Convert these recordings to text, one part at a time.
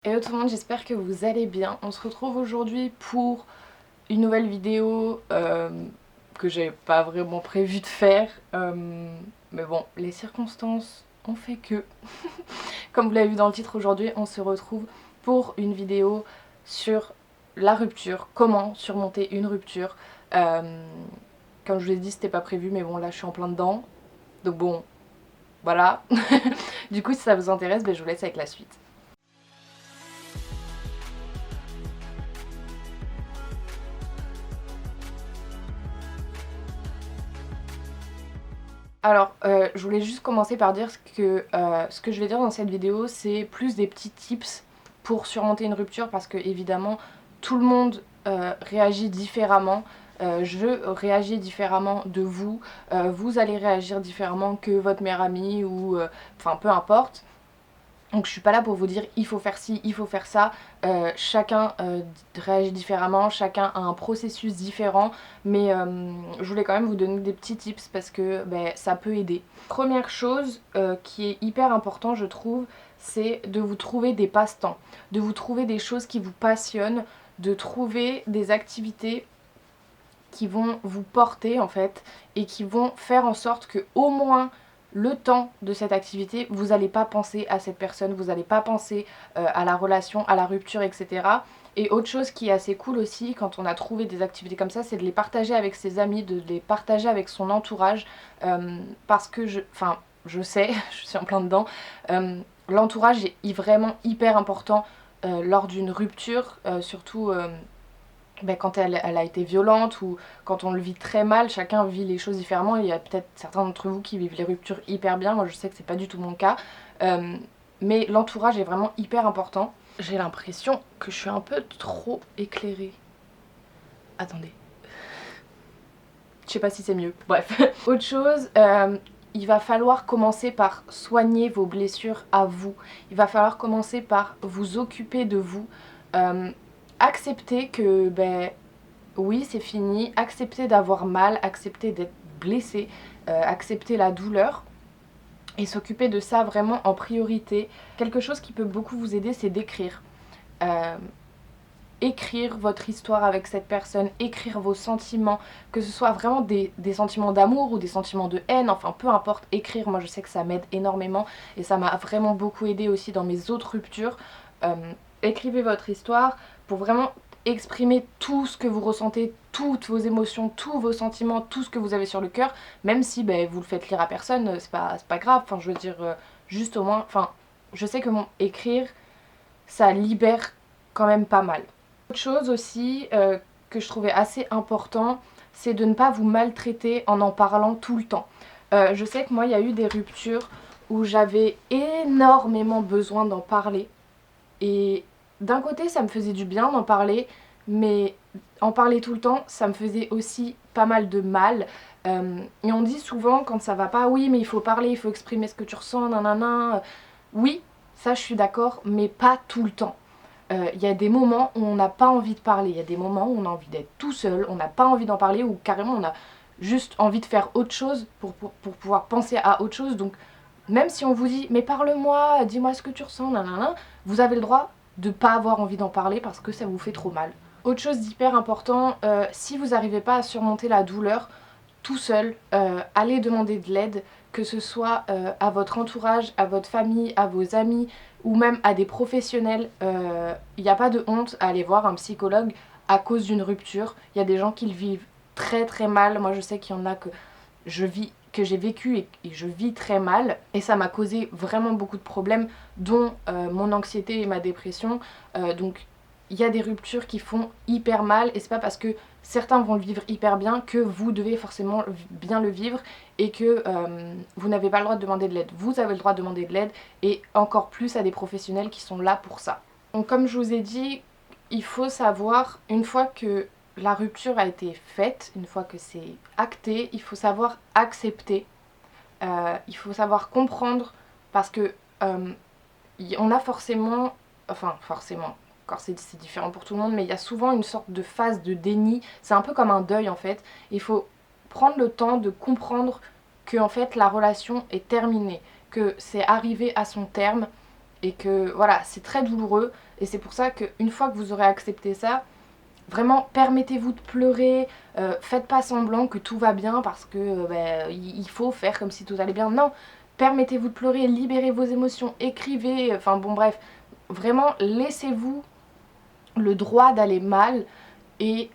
Hello tout le monde, j'espère que vous allez bien. On se retrouve aujourd'hui pour une nouvelle vidéo que j'avais pas vraiment prévu de faire. Mais bon, les circonstances ont fait que. Comme vous l'avez vu dans le titre, aujourd'hui on se retrouve pour une vidéo sur la rupture, comment surmonter une rupture. Comme je vous l'ai dit, c'était pas prévu, mais bon là je suis en plein dedans. Donc bon, voilà. Du coup si ça vous intéresse, je vous laisse avec la suite. Alors, je voulais juste commencer par dire que ce que je vais dire dans cette vidéo, c'est plus des petits tips pour surmonter une rupture parce que évidemment tout le monde réagit différemment. Je réagis différemment de vous, vous allez réagir différemment que votre meilleur ami ou enfin peu importe. Donc je suis pas là pour vous dire il faut faire ci, il faut faire ça. Chacun réagit différemment, chacun a un processus différent. Mais je voulais quand même vous donner des petits tips parce que ça peut aider. Première chose qui est hyper important je trouve, c'est de vous trouver des passe-temps. De vous trouver des choses qui vous passionnent, de trouver des activités qui vont vous porter en fait et qui vont faire en sorte que au moins le temps de cette activité, vous n'allez pas penser à cette personne, vous n'allez pas penser à la relation, à la rupture, etc. Et autre chose qui est assez cool aussi quand on a trouvé des activités comme ça, c'est de les partager avec ses amis, de les partager avec son entourage, parce que je sais, je suis en plein dedans, l'entourage est vraiment hyper important lors d'une rupture, surtout quand elle a été violente ou quand on le vit très mal. Chacun vit les choses différemment. Il y a peut-être certains d'entre vous qui vivent les ruptures hyper bien. Moi je sais que c'est pas du tout mon cas. Mais l'entourage est vraiment hyper important. J'ai l'impression que je suis un peu trop éclairée. Attendez. Je sais pas si c'est mieux. Bref. Autre chose, il va falloir commencer par soigner vos blessures à vous. Il va falloir commencer par vous occuper de vous. Accepter que oui, c'est fini, accepter d'avoir mal, accepter d'être blessé, accepter la douleur et s'occuper de ça vraiment en priorité. Quelque chose qui peut beaucoup vous aider, c'est d'écrire. Écrire votre histoire avec cette personne, écrire vos sentiments, que ce soit vraiment des sentiments d'amour ou des sentiments de haine, enfin peu importe, écrire, moi je sais que ça m'aide énormément et ça m'a vraiment beaucoup aidé aussi dans mes autres ruptures. Écrivez votre histoire pour vraiment exprimer tout ce que vous ressentez, toutes vos émotions, tous vos sentiments, tout ce que vous avez sur le cœur, même si vous le faites lire à personne, c'est pas grave, enfin je veux dire, juste au moins, enfin je sais que écrire, ça libère quand même pas mal. Autre chose aussi que je trouvais assez important, c'est de ne pas vous maltraiter en parlant tout le temps. Je sais que moi il y a eu des ruptures où j'avais énormément besoin d'en parler et d'un côté ça me faisait du bien d'en parler, mais en parler tout le temps ça me faisait aussi pas mal de mal. Et on dit souvent quand ça va pas, oui mais il faut parler, il faut exprimer ce que tu ressens, nanana. Oui, ça je suis d'accord, mais pas tout le temps. Il y a des moments où on n'a pas envie de parler, il y a des moments où on a envie d'être tout seul, on n'a pas envie d'en parler ou carrément on a juste envie de faire autre chose pour pouvoir penser à autre chose. Donc même si on vous dit mais parle-moi, dis-moi ce que tu ressens, nanana, vous avez le droit de pas avoir envie d'en parler parce que ça vous fait trop mal. Autre chose d'hyper important, si vous n'arrivez pas à surmonter la douleur tout seul, allez demander de l'aide, que ce soit à votre entourage, à votre famille, à vos amis ou même à des professionnels. Il n'y a pas de honte à aller voir un psychologue à cause d'une rupture. Il y a des gens qui le vivent très très mal. Moi je sais qu'il y en a que j'ai vécu et je vis très mal et ça m'a causé vraiment beaucoup de problèmes dont mon anxiété et ma dépression. Donc il y a des ruptures qui font hyper mal et c'est pas parce que certains vont le vivre hyper bien que vous devez forcément bien le vivre et que vous n'avez pas le droit de demander de l'aide. Vous avez le droit de demander de l'aide et encore plus à des professionnels qui sont là pour ça. Donc comme je vous ai dit, il faut savoir, une fois que la rupture a été faite, une fois que c'est acté, il faut savoir accepter, il faut savoir comprendre parce que on a forcément, enfin forcément, encore c'est différent pour tout le monde, mais il y a souvent une sorte de phase de déni, c'est un peu comme un deuil en fait. Il faut prendre le temps de comprendre que en fait la relation est terminée, que c'est arrivé à son terme et que voilà, c'est très douloureux. Et c'est pour ça qu'une fois que vous aurez accepté ça, vraiment permettez-vous de pleurer, faites pas semblant que tout va bien parce que il faut faire comme si tout allait bien. Non, permettez-vous de pleurer, libérez vos émotions, écrivez, enfin bon bref, vraiment laissez-vous le droit d'aller mal et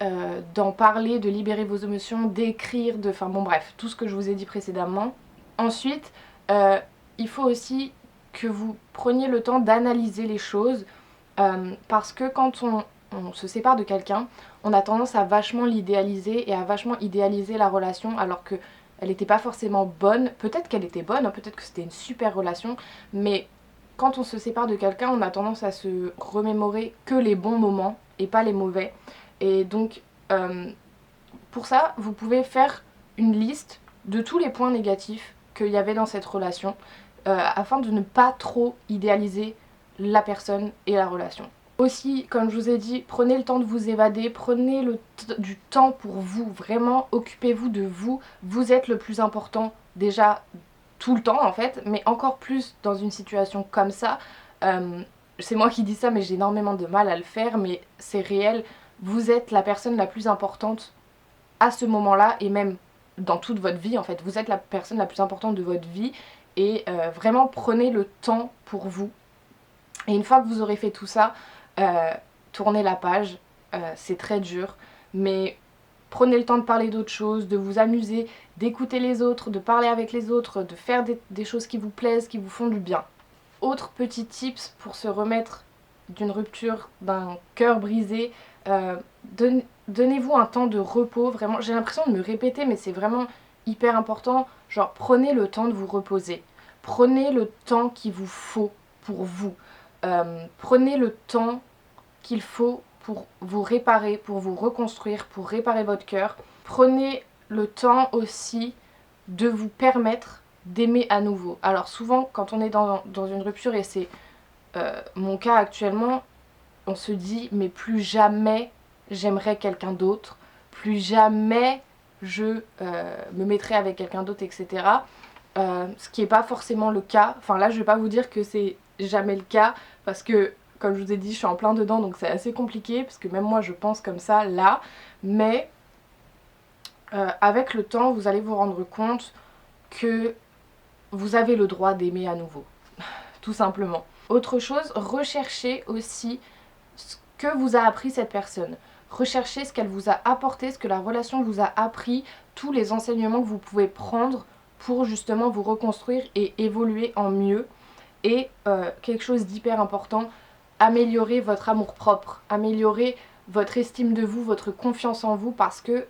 d'en parler, de libérer vos émotions, d'écrire, enfin bon bref, tout ce que je vous ai dit précédemment. Ensuite, il faut aussi que vous preniez le temps d'analyser les choses parce que quand on se sépare de quelqu'un, on a tendance à vachement l'idéaliser et à vachement idéaliser la relation alors que elle n'était pas forcément bonne. Peut-être qu'elle était bonne, hein, peut-être que c'était une super relation, mais quand on se sépare de quelqu'un, on a tendance à se remémorer que les bons moments et pas les mauvais. Et donc, pour ça, vous pouvez faire une liste de tous les points négatifs qu'il y avait dans cette relation afin de ne pas trop idéaliser la personne et la relation. Aussi, comme je vous ai dit, prenez le temps de vous évader, prenez du temps pour vous, vraiment occupez-vous de vous. Vous êtes le plus important déjà tout le temps en fait, mais encore plus dans une situation comme ça. C'est moi qui dis ça, mais j'ai énormément de mal à le faire, mais c'est réel. Vous êtes la personne la plus importante à ce moment-là et même dans toute votre vie en fait. Vous êtes la personne la plus importante de votre vie et vraiment prenez le temps pour vous. Et une fois que vous aurez fait tout ça, tournez la page. C'est très dur, mais prenez le temps de parler d'autres choses, de vous amuser, d'écouter les autres, de parler avec les autres, de faire des choses qui vous plaisent, qui vous font du bien. Autre petit tips pour se remettre d'une rupture, d'un cœur brisé, donnez-vous un temps de repos. Vraiment, j'ai l'impression de me répéter, mais c'est vraiment hyper important. Genre, prenez le temps de vous reposer. Prenez le temps qu'il vous faut pour vous. Prenez le temps qu'il faut pour vous réparer, pour vous reconstruire, pour réparer votre cœur. Prenez le temps aussi de vous permettre d'aimer à nouveau. Alors souvent, quand on est dans une rupture, et c'est mon cas actuellement, on se dit mais plus jamais j'aimerais quelqu'un d'autre, plus jamais je me mettrai avec quelqu'un d'autre, etc. Ce qui n'est pas forcément le cas. Enfin là, je vais pas vous dire que c'est jamais le cas, parce que comme je vous ai dit, je suis en plein dedans, donc c'est assez compliqué, parce que même moi je pense comme ça là, mais avec le temps, vous allez vous rendre compte que vous avez le droit d'aimer à nouveau, tout simplement. Autre chose, recherchez aussi ce que vous a appris cette personne. Recherchez ce qu'elle vous a apporté, ce que la relation vous a appris, tous les enseignements que vous pouvez prendre pour justement vous reconstruire et évoluer en mieux. Et quelque chose d'hyper important, améliorer votre amour-propre, améliorer votre estime de vous, votre confiance en vous, parce que,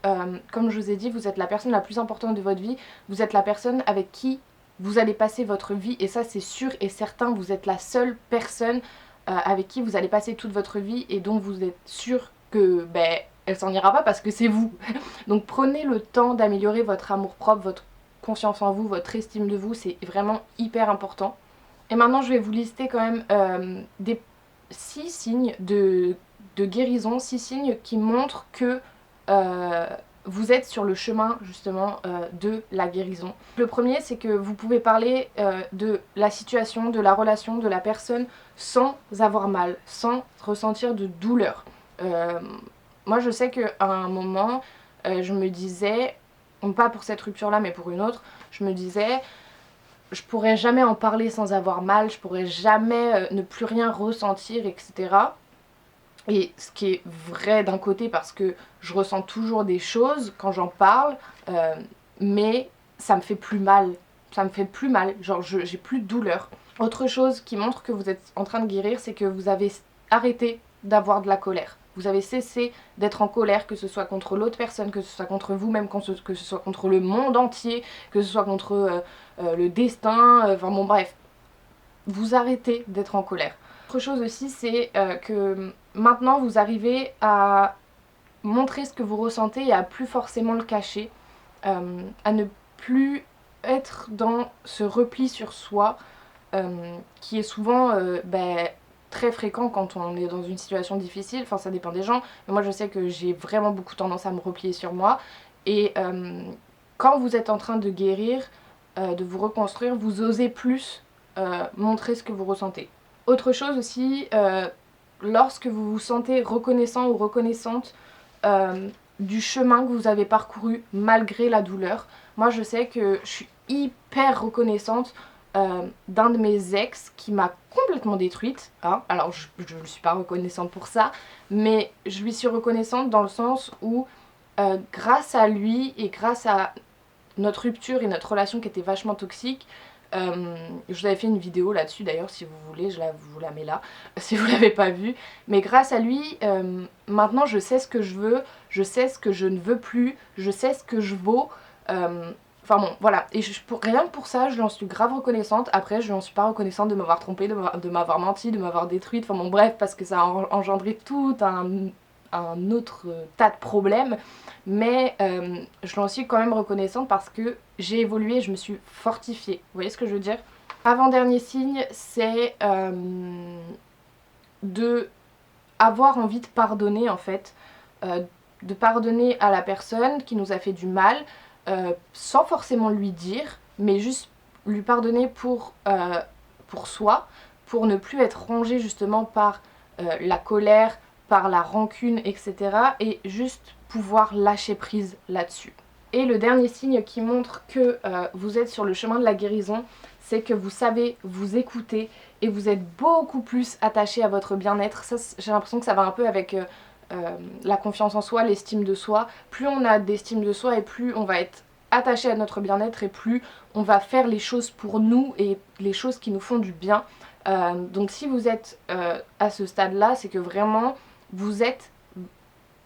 comme je vous ai dit, vous êtes la personne la plus importante de votre vie, vous êtes la personne avec qui vous allez passer votre vie, et ça c'est sûr et certain, vous êtes la seule personne avec qui vous allez passer toute votre vie, et donc vous êtes sûr que, elle s'en ira pas parce que c'est vous. Donc prenez le temps d'améliorer votre amour-propre, votre confiance en vous, votre estime de vous, c'est vraiment hyper important. Et maintenant je vais vous lister quand même des 6 signes de guérison, 6 signes qui montrent que vous êtes sur le chemin justement de la guérison. Le premier, c'est que vous pouvez parler de la situation, de la relation, de la personne sans avoir mal, sans ressentir de douleur. Moi je sais qu'à un moment je me disais, pas pour cette rupture là mais pour une autre, je me disais je pourrais jamais en parler sans avoir mal, je pourrais jamais ne plus rien ressentir, etc. Et ce qui est vrai d'un côté parce que je ressens toujours des choses quand j'en parle, mais ça me fait plus mal. Ça me fait plus mal, genre j'ai plus de douleur. Autre chose qui montre que vous êtes en train de guérir, c'est que vous avez arrêté d'avoir de la colère. Vous avez cessé d'être en colère, que ce soit contre l'autre personne, que ce soit contre vous-même, que ce soit contre le monde entier, que ce soit contre le destin, enfin bon bref. Vous arrêtez d'être en colère. Autre chose aussi, c'est que maintenant vous arrivez à montrer ce que vous ressentez et à plus forcément le cacher, à ne plus être dans ce repli sur soi qui est souvent très fréquent quand on est dans une situation difficile. Enfin ça dépend des gens, mais moi je sais que j'ai vraiment beaucoup tendance à me replier sur moi. Et quand vous êtes en train de guérir, de vous reconstruire, vous osez plus montrer ce que vous ressentez. Autre chose aussi, lorsque vous vous sentez reconnaissant ou reconnaissante du chemin que vous avez parcouru malgré la douleur. Moi je sais que je suis hyper reconnaissante d'un de mes ex qui m'a complètement détruite, hein. Alors je ne suis pas reconnaissante pour ça, mais je lui suis reconnaissante dans le sens où grâce à lui et grâce à notre rupture et notre relation qui était vachement toxique, je vous avais fait une vidéo là-dessus d'ailleurs, si vous voulez, vous la mets là, si vous l'avez pas vue. Mais grâce à lui, maintenant je sais ce que je veux, je sais ce que je ne veux plus, je sais ce que je vaux. Enfin bon, voilà. Et rien que pour ça, je lui en suis grave reconnaissante. Après, je lui en suis pas reconnaissante de m'avoir trompée, de m'avoir menti, de m'avoir détruite. Enfin bon, bref, parce que ça a engendré tout un autre tas de problèmes. Mais je lui en suis quand même reconnaissante parce que j'ai évolué, je me suis fortifiée. Vous voyez ce que je veux dire? Avant-dernier signe, c'est de avoir envie de pardonner en fait. De pardonner à la personne qui nous a fait du mal, sans forcément lui dire, mais juste lui pardonner pour soi, pour ne plus être rongé justement par la colère, par la rancune, etc. Et juste pouvoir lâcher prise là-dessus. Et le dernier signe qui montre que vous êtes sur le chemin de la guérison, c'est que vous savez vous écouter et vous êtes beaucoup plus attaché à votre bien-être. Ça, j'ai l'impression que ça va un peu avec la confiance en soi, l'estime de soi. Plus on a d'estime de soi et plus on va être attaché à notre bien-être et plus on va faire les choses pour nous et les choses qui nous font du bien. Donc si vous êtes à ce stade-là, c'est que vraiment vous êtes,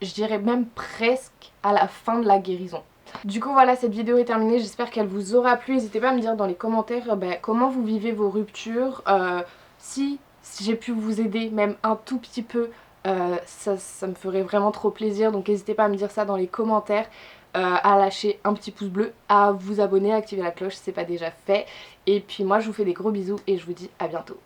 je dirais même presque à la fin de la guérison. Du coup voilà, cette vidéo est terminée, j'espère qu'elle vous aura plu. N'hésitez pas à me dire dans les commentaires comment vous vivez vos ruptures, si j'ai pu vous aider même un tout petit peu, ça me ferait vraiment trop plaisir. Donc n'hésitez pas à me dire ça dans les commentaires, à lâcher un petit pouce bleu, à vous abonner, à activer la cloche si c'est pas déjà fait. Et puis moi je vous fais des gros bisous et je vous dis à bientôt.